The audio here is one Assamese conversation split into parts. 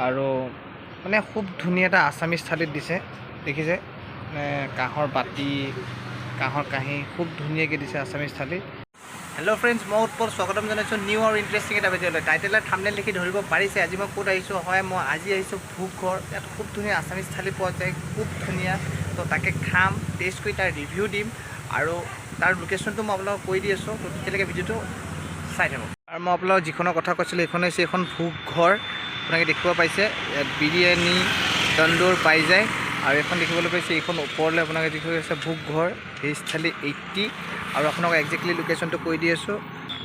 আৰু মানে খুব ধুনীয়া এটা আছামিজ থালিত দিছে দেখিছে কাঁহৰ বাতি কাঁহৰ কাঁহী খুব ধুনীয়াকৈ দিছে আছামিজ থালি। হেল্ল' ফ্ৰেণ্ডছ, মই উৎপল স্বাগতম জনাইছোঁ নিউ আৰু ইণ্টাৰেষ্টিং এটা ভিডিঅ'লৈ। টাইটেল থাম্বনেইল দেখি ধৰিব পাৰিছে আজি মই ক'ত আহিছোঁ। হয়, মই আজি আহিছোঁ ভোগ ঘৰ। ইয়াত খুব ধুনীয়া আছামিজ থালি পোৱা যায়, খুব ধুনীয়া। তো তাকে খাম, টেষ্ট কৰি তাৰ ৰিভিউ দিম আৰু তাৰ লোকেশ্যনটো মই আপোনালোকক কৈ দি আছোঁ। তো তেতিয়ালৈকে ভিডিঅ'টো চাই থাকক। আৰু মই আপোনালোকক যিখনৰ কথা কৈছিলোঁ এইখন হৈছে এখন ভোগ ঘৰ। আপোনালোকে দেখিব পাইছে ইয়াত বিৰিয়ানী তন্দুৰ পাই যায়। আৰু এখন দেখিবলৈ পাইছে এইখন ওপৰলৈ আপোনালোকে দেখি আছে ভোগ ঘৰ ভেজ থালি 80। আৰু আপোনালোকক একজেক্টলি লোকেশ্যনটো কৈ দি আছোঁ।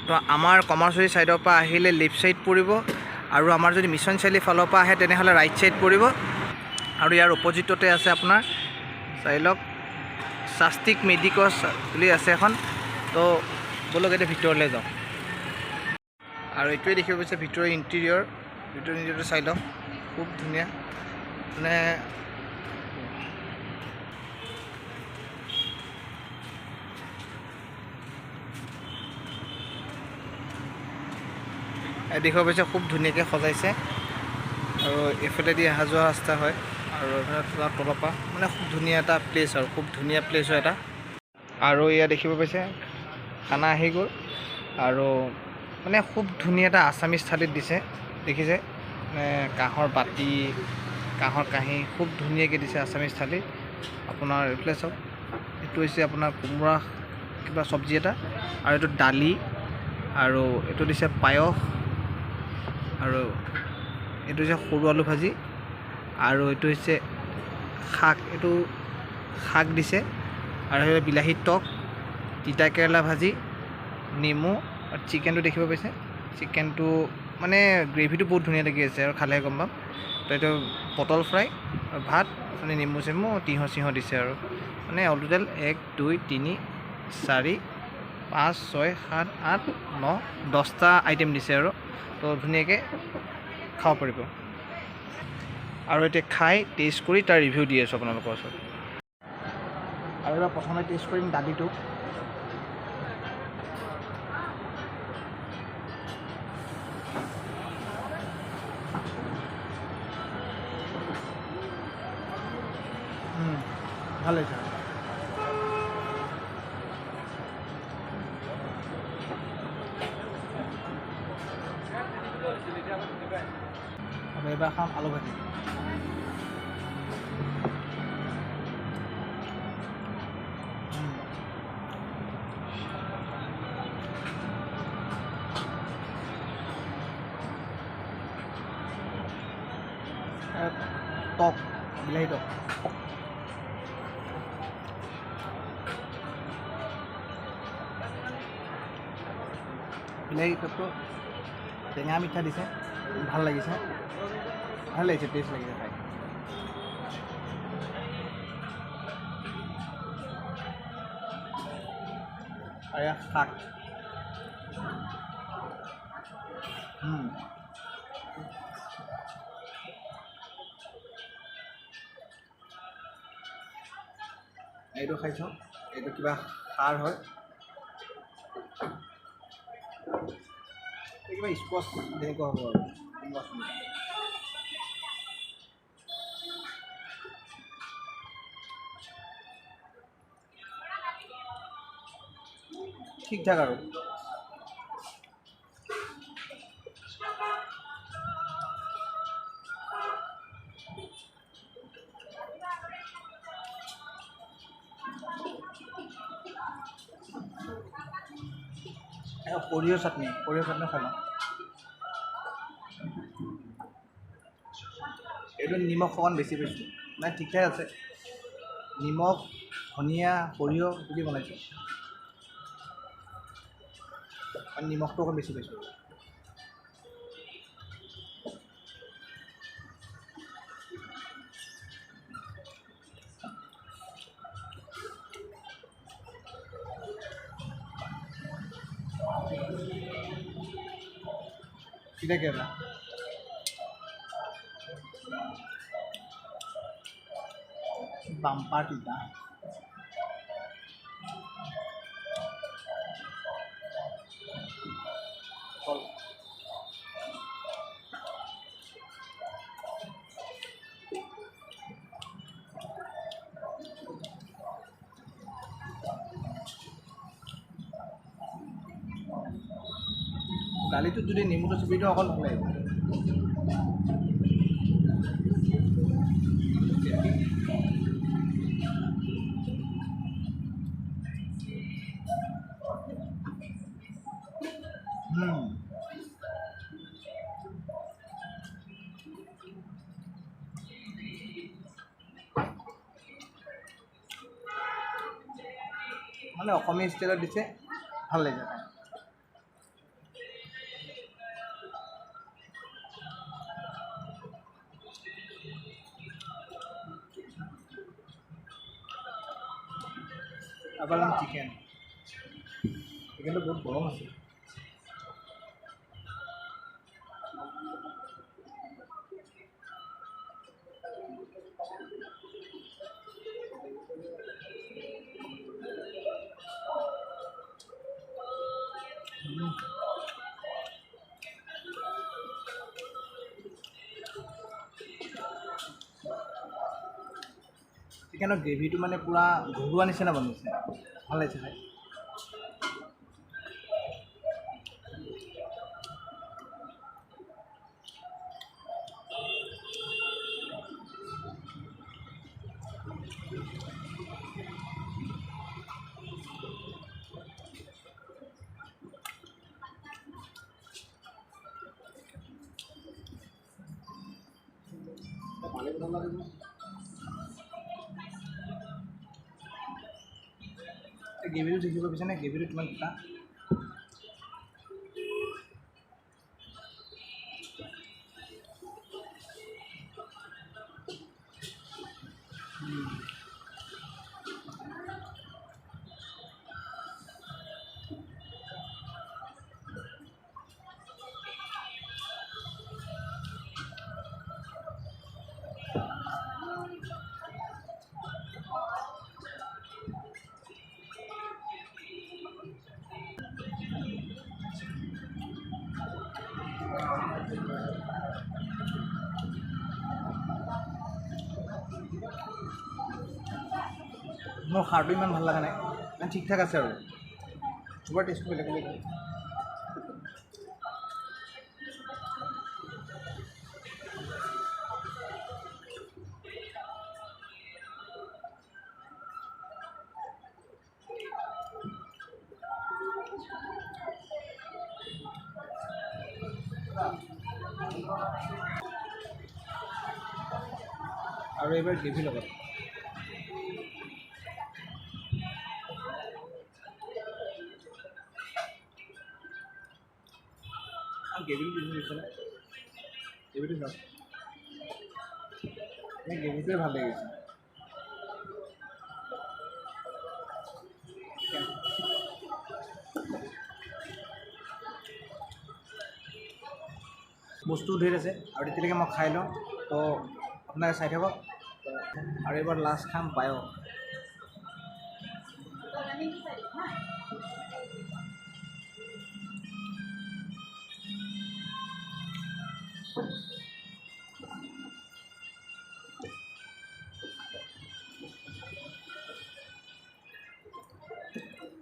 তো আমাৰ কমাৰচুৰী ছাইডৰ পৰা আহিলে লেফ্ট ছাইড পৰিব, আৰু আমাৰ যদি মিছন চাৰিআলি ফালৰ পৰা আহে তেনেহ'লে ৰাইট ছাইড পৰিব। আৰু ইয়াৰ অপজিটতে আছে আপোনাৰ চাই লওক স্বাস্তিক মেডিকছ বুলি আছে এখন। তো ব'লক এতিয়া ভিতৰলৈ যাওঁ। আৰু এইটোৱে দেখিব পাইছে ভিতৰৰ ইণ্টেৰিয়ৰটো চাই লওক খুব ধুনীয়া। মানে দেখিব পাইছে খুব ধুনীয়াকৈ সজাইছে। আৰু এইফালেদি অহা যোৱা ৰাস্তা হয়, আৰু এইফালে তলৰ পৰা মানে খুব ধুনীয়া এটা প্লেচ, আৰু খুব ধুনীয়া প্লেচ হয় এটা। আৰু ইয়াত দেখিব পাইছে খানা আহি গ'ল, আৰু মানে খুব ধুনীয়া এটা আছামিজ থালিত দিছে দেখিছে কাঁহৰ বাতি কাঁহৰ কাঁহী খুব ধুনীয়াকৈ দিছে আছামিজ থালি। আপোনাৰ এইফালে চাওক, এইটো হৈছে আপোনাৰ কোমোৰা কিবা চব্জি এটা, আৰু এইটো দালি, আৰু এইটো দিছে পায়স, আৰু এইটো হৈছে সৰু আলু ভাজি, আৰু এইটো হৈছে শাক, এইটো শাক দিছে, আৰু সেইফালে বিলাহী টক, তিতা কেৰেলা ভাজি, নেমু, আৰু চিকেনটো দেখিব পাইছে। চিকেনটো মানে গ্ৰেভিটো বহুত ধুনীয়া লাগি আছে, আৰু খালেহে গম পাম। তো এইটো পটল ফ্ৰাই আৰু ভাত, মানে নেমু চেমু তিঁহ দিছে। আৰু মানে অল টোটেল 1 2 3 4 5 6 7 8 9 10টা আইটেম দিছে। আৰু তো ধুনীয়াকৈ খাব পাৰিব। আৰু এতিয়া খাই টেষ্ট কৰি তাৰ ৰিভিউ দি আছোঁ আপোনালোকৰ ওচৰত। আৰু এবাৰ প্ৰথমে টেষ্ট কৰিম দালিটো। ভাল হৈছে। আৰু এবাৰ খাম আলু ভাজি। টক বিলাহী টক, বিলাহী টকটো টেঙা মিঠা দিছে, ভাল লাগিছে টেষ্ট লাগিছে খাই। আৰু ইয়াৰ শাক এইটো খাইছোঁ, এইটো কিবা সাৰ হয়, কিবা স্কচ তেনেকুৱা হ'ব আৰু ঠিক ঠাক। আৰু সৰিয়হ চাটনি খাই লওঁ। এইটো নিমখ অকণমান বেছি পাইছোঁ, মানে ঠিকে আছে। নিমখ ধনিয়া সৰিয়হ বুলি বনাইছোঁ, আৰু নিমখটো অকণ বেছি পাইছোঁ। তিতা কেৰেলা বাম্পাৰ তিতা। দালিটোত যদি নেমুটো চুপি দিওঁ অকল ভাল লাগিব। মানে অসমীয়া ষ্টাইলত দিছে, ভাল লাগিছে। আবার চিকেনটো বহুত গৰম আছে। চিকেনৰ গ্ৰেভিটো মানে পূৰা ঘৰুৱা নিচিনা বনিছে, ভাল লাগিছে খাই। গ্ৰেভিটো দেখিব বিচাৰে, গ্ৰেভিটো কিমান গোটা। মোৰ খাৰটো ইমান ভাল লগা নাই, মানে ঠিক ঠাক আছে আৰু চবৰ টেষ্টটো বেলেগ বেলেগ। আৰু এইবাৰ গ্ৰেভি লগত গ্ৰেভিটো দিছিলে, গ্ৰেভিটো চাওক, এই গ্ৰেভিটোৱে ভাল লাগিছে। বস্তু ধেৰ আছে আৰু তেতিয়ালৈকে মই খাই লওঁ, তো আপোনালোকে চাই থাকক। আৰু এইবাৰ লাষ্ট খাম পায়স।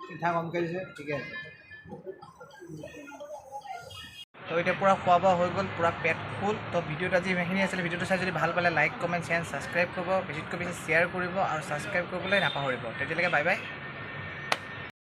পিঠা কমকৈ দিছে, ঠিকে আছে। তো এতিয়া পূৰা খোৱা বোৱা হৈ গ'ল, পূৰা পেট ফুল। তো ভিডিঅ'টো আজি ইমানখিনি আছিলে। ভিডিঅ'টো চাই যদি ভাল পালে লাইক, কমেণ্ট, শ্বেয়াৰ, ছাবস্ক্ৰাইব কৰিব, বেছিতকৈ বেছি শ্বেয়াৰ কৰিব আৰু ছাবস্ক্ৰাইব কৰিবলৈ নাপাহৰিব। তেতিয়ালৈকে বাই বাই।